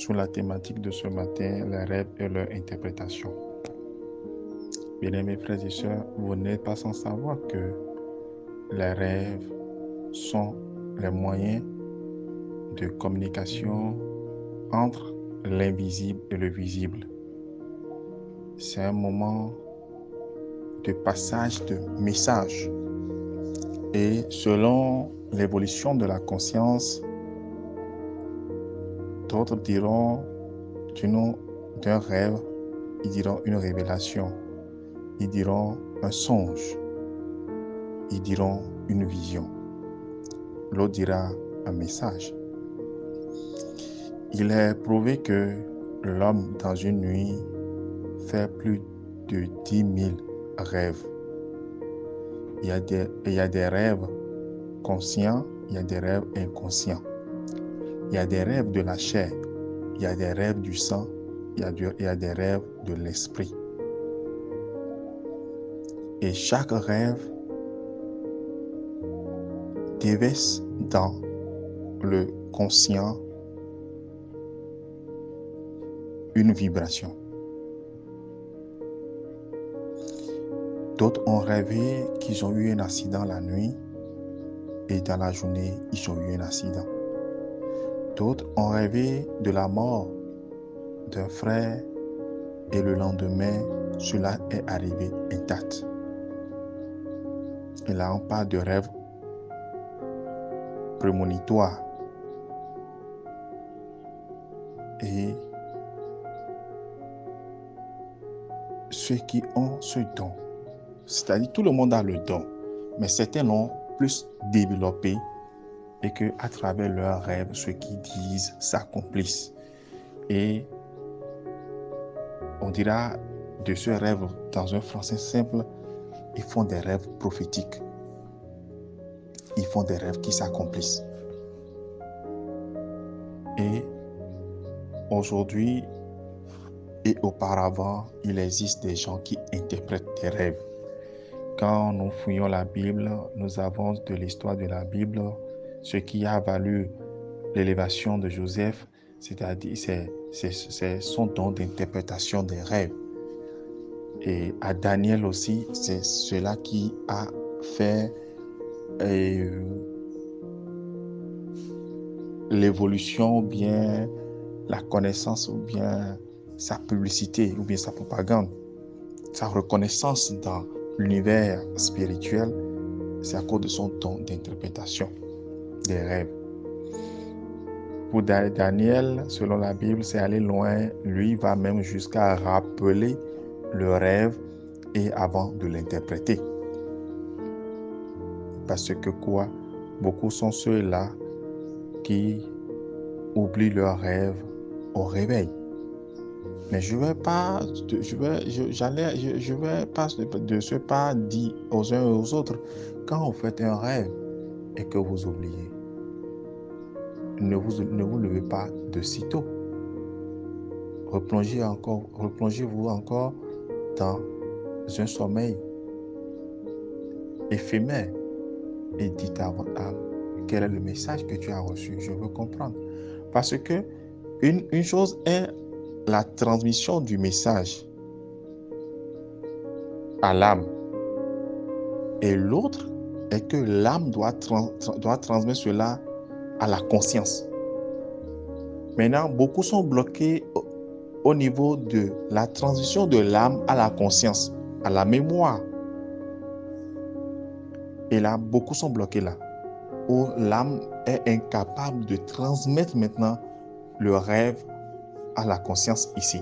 sur la thématique de ce matin, les rêves et leur interprétation. Bien-aimés frères et sœurs, vous n'êtes pas sans savoir que les rêves sont les moyens de communication entre l'invisible et le visible. C'est un moment de passage de messages. Et selon l'évolution de la conscience, d'autres diront d'un rêve, ils diront une révélation, ils diront un songe, ils diront une vision. L'autre dira un message. Il est prouvé que l'homme, dans une nuit, fait plus de 10 000 rêves. Il y a des rêves conscients, il y a des rêves inconscients. Il y a des rêves de la chair, il y a des rêves du sang, il y a des rêves de l'esprit. Et chaque rêve déverse dans le conscient une vibration. D'autres ont rêvé qu'ils ont eu un accident la nuit et dans la journée, ils ont eu un accident. D'autres ont rêvé de la mort d'un frère et le lendemain, cela est arrivé intact. Et là, on parle de rêve prémonitoire. Et ceux qui ont ce don, c'est-à-dire tout le monde a le don, mais certains l'ont plus développé et qu'à travers leurs rêves, ceux qui disent s'accomplissent. Et on dira de ce rêve, dans un français simple, ils font des rêves prophétiques. Ils font des rêves qui s'accomplissent. Et aujourd'hui et auparavant, il existe des gens qui interprètent des rêves. Quand nous fouillons la Bible, nous avons de l'histoire de la Bible ce qui a valu l'élévation de Joseph, c'est-à-dire c'est son don d'interprétation des rêves. Et à Daniel aussi, c'est cela qui a fait l'évolution ou bien la connaissance ou bien sa publicité ou bien sa propagande, sa reconnaissance dans l'univers spirituel, c'est à cause de son don d'interprétation des rêves. Pour Daniel, selon la Bible, c'est aller loin. Lui va même jusqu'à rappeler le rêve et avant de l'interpréter. Parce que quoi? Beaucoup sont ceux-là qui oublient leurs rêves au réveil. Mais je vais pas de ce pas dire aux uns et aux autres, quand vous faites un rêve et que vous oubliez, ne vous levez pas de sitôt. Replongez-vous encore dans un sommeil éphémère et dites à votre âme, quel est le message que tu as reçu? Je veux comprendre. Parce que une chose est la transmission du message à l'âme. Et l'autre est que l'âme doit transmettre cela à la conscience. Maintenant, beaucoup sont bloqués au niveau de la transition de l'âme à la conscience, à la mémoire. Et là, beaucoup sont bloqués là, où l'âme est incapable de transmettre maintenant le rêve à la conscience ici.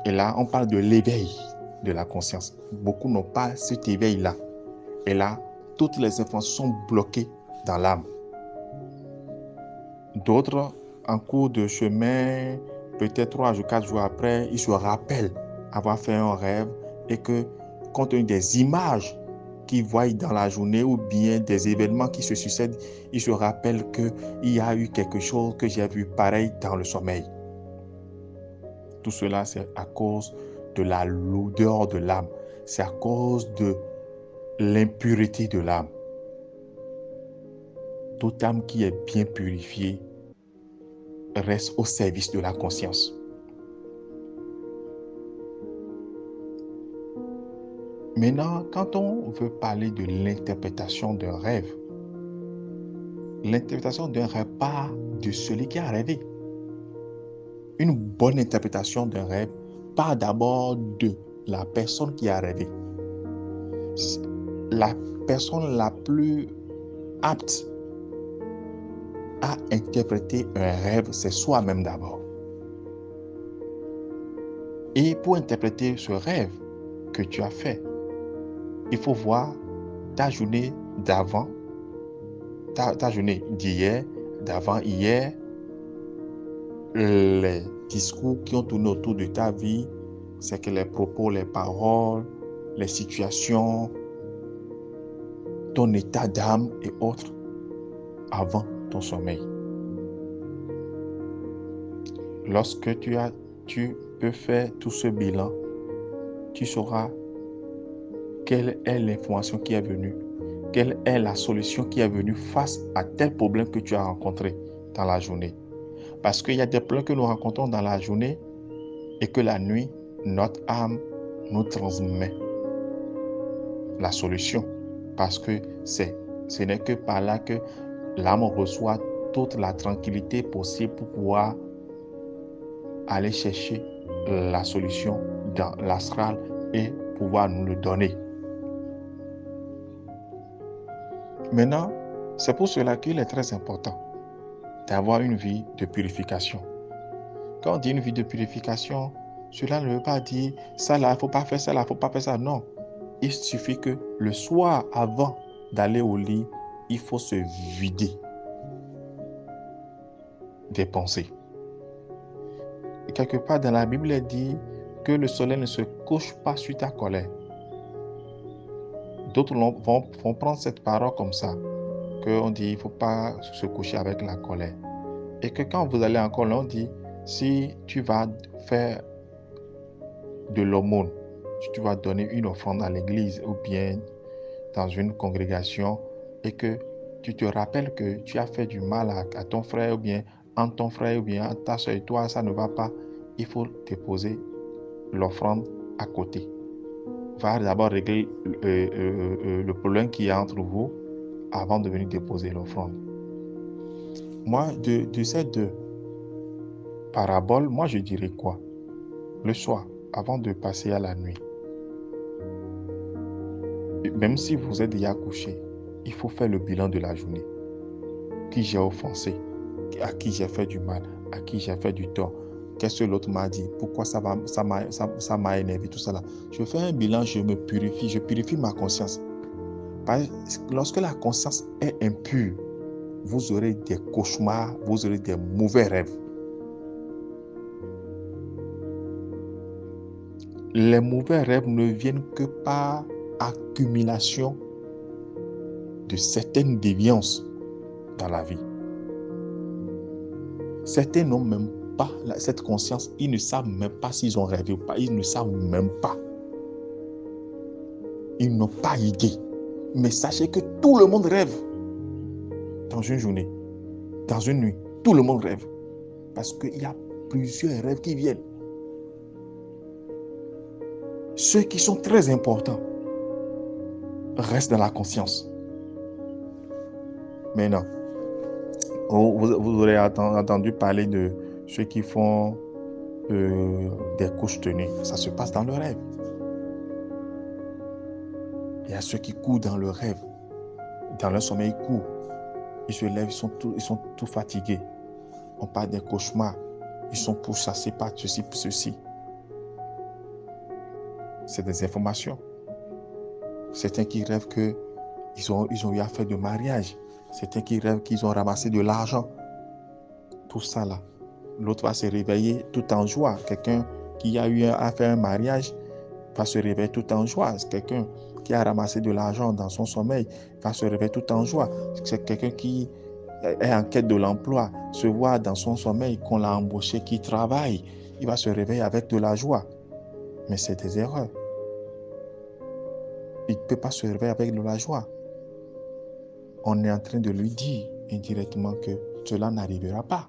Et là, on parle de l'éveil de la conscience. Beaucoup n'ont pas cet éveil-là. Et là, toutes les informations sont bloquées dans l'âme. D'autres, en cours de chemin, peut-être 3 jours, 4 jours après, ils se rappellent avoir fait un rêve et que, compte tenu des images qu'ils voient dans la journée ou bien des événements qui se succèdent, ils se rappellent qu'il y a eu quelque chose que j'ai vu pareil dans le sommeil. Tout cela, c'est à cause de la lourdeur de l'âme. C'est à cause de l'impureté de l'âme. Toute âme qui est bien purifiée reste au service de la conscience. Maintenant, quand on veut parler de l'interprétation d'un rêve part de celui qui a rêvé. Une bonne interprétation d'un rêve part d'abord de la personne qui a rêvé. La personne la plus apte à interpréter un rêve, c'est soi-même d'abord. Et pour interpréter ce rêve que tu as fait, il faut voir ta journée d'avant, ta journée d'hier, d'avant-hier, les discours qui ont tourné autour de ta vie, c'est que les propos, les paroles, les situations, ton état d'âme et autres avant ton sommeil. Lorsque tu peux faire tout ce bilan, tu sauras quelle est l'information qui est venue, quelle est la solution qui est venue face à tel problème que tu as rencontré dans la journée. Parce qu'il y a des problèmes que nous rencontrons dans la journée et que la nuit, notre âme nous transmet la solution. Parce que ce n'est que par là que l'âme reçoit toute la tranquillité possible pour pouvoir aller chercher la solution dans l'astral et pouvoir nous le donner. Maintenant, c'est pour cela qu'il est très important d'avoir une vie de purification. Quand on dit une vie de purification, cela ne veut pas dire ça là, il ne faut pas faire ça là, il ne faut pas faire ça. Non. Il suffit que le soir, avant d'aller au lit, il faut se vider des pensées. Et quelque part dans la Bible, il dit que le soleil ne se couche pas sur ta colère. D'autres vont prendre cette parole comme ça, qu'on dit il ne faut pas se coucher avec la colère. Et que quand vous allez encore là, on dit, si tu vas faire de l'aumône, si tu vas donner une offrande à l'église ou bien dans une congrégation et que tu te rappelles que tu as fait du mal à ton frère ou bien entre ton frère ou bien entre ta soeur et toi, ça ne va pas, il faut déposer l'offrande à côté. Va d'abord régler le problème qui est entre vous avant de venir déposer l'offrande. Moi, de ces deux paraboles, moi je dirais quoi? Le soir, avant de passer à la nuit, même si vous êtes déjà couché, il faut faire le bilan de la journée. Qui j'ai offensé, à qui j'ai fait du mal, à qui j'ai fait du tort, qu'est-ce que l'autre m'a dit, pourquoi ça m'a énervé, tout ça là. Je fais un bilan, je me purifie, je purifie ma conscience. Lorsque la conscience est impure, vous aurez des cauchemars, vous aurez des mauvais rêves. Les mauvais rêves ne viennent que par accumulation de certaines déviances dans la vie. Certains n'ont même pas cette conscience, ils ne savent même pas s'ils ont rêvé ou pas, ils ne savent même pas. Ils n'ont pas idée. Mais sachez que tout le monde rêve dans une journée, dans une nuit. Tout le monde rêve. Parce qu'il y a plusieurs rêves qui viennent. Ceux qui sont très importants restent dans la conscience. Maintenant, vous aurez entendu parler de ceux qui font des couches tenues. Ça se passe dans le rêve. Il y a ceux qui courent dans le rêve. Dans leur sommeil, ils courent. Ils se lèvent, ils sont tout fatigués. On parle des cauchemars. Ils sont pourchassés par ceci, pour ceci. C'est des informations. Certains qui rêvent qu'ils ont eu affaire de mariage. Certains qui rêvent qu'ils ont ramassé de l'argent. Tout ça là. L'autre va se réveiller tout en joie. Quelqu'un qui a eu à faire un mariage va se réveiller tout en joie. C'est quelqu'un qui a ramassé de l'argent dans son sommeil va se réveiller tout en joie. C'est quelqu'un qui est en quête de l'emploi, se voit dans son sommeil qu'on l'a embauché, qui travaille. Il va se réveiller avec de la joie. Mais c'est des erreurs. Il ne peut pas se réveiller avec de la joie. On est en train de lui dire indirectement que cela n'arrivera pas.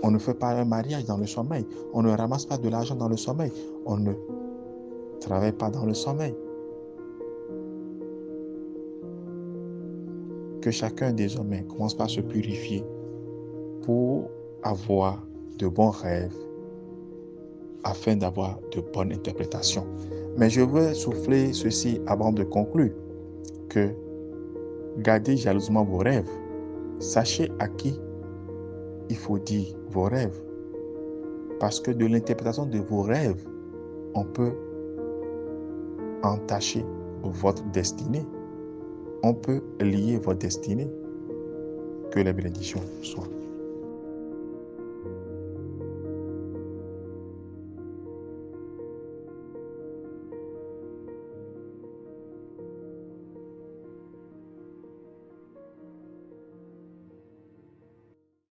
On ne fait pas un mariage dans le sommeil. On ne ramasse pas de l'argent dans le sommeil. On ne travaille pas dans le sommeil. Que chacun des hommes commence par se purifier pour avoir de bons rêves afin d'avoir de bonnes interprétations. Mais je veux souffler ceci avant de conclure, que gardez jalousement vos rêves. Sachez à qui il faut dire vos rêves. Parce que de l'interprétation de vos rêves, on peut entacher votre destinée. On peut lier votre destinée. Que les bénédictions soient.